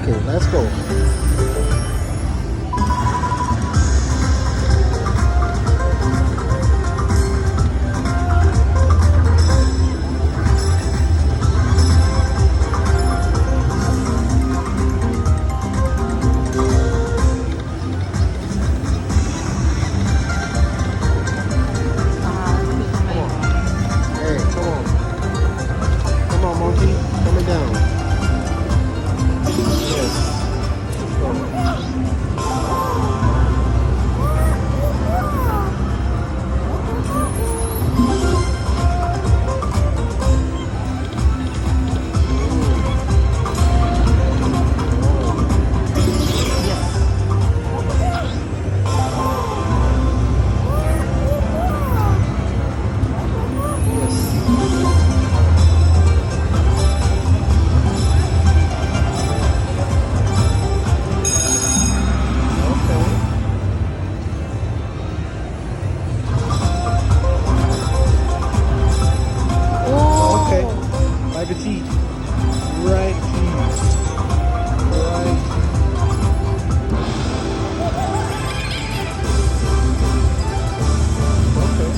Okay, let's go. Hey, come on. Come on, monkey. Coming down. Yes. Okay. Like a T. Right T. Right T. Okay.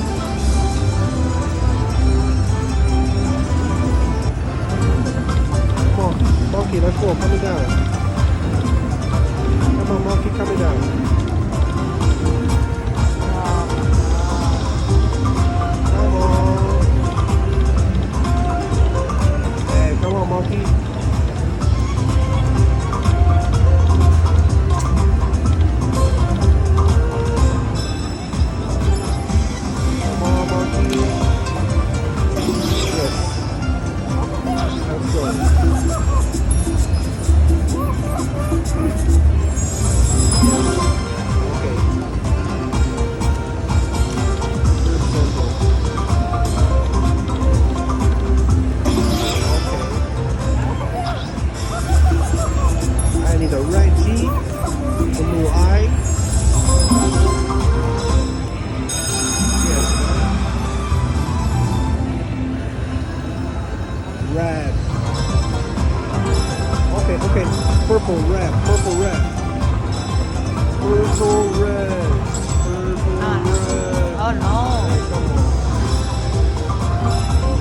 Come on, monkey, let's go. Coming down. Come on, monkey, coming down. Come on. Hey, come on, monkey. Come on, monkey. Yes. Let's go. Okay. Good simple. Okay. I need the right T, the blue eye. Yes. Red. Okay, okay. Purple, red, purple, red. Purple, red. Purple, red. Oh no. Hey, come on.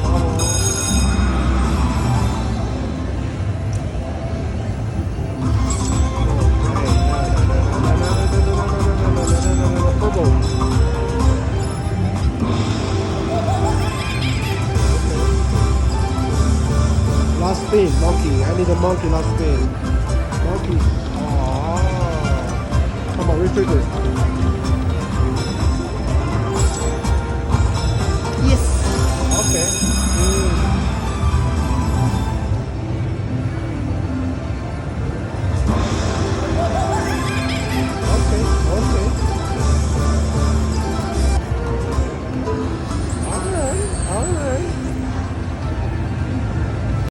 Come on. Purple. Last spin, monkey. I need a monkey last spin. Monkey. Aww. Come on, retrigger.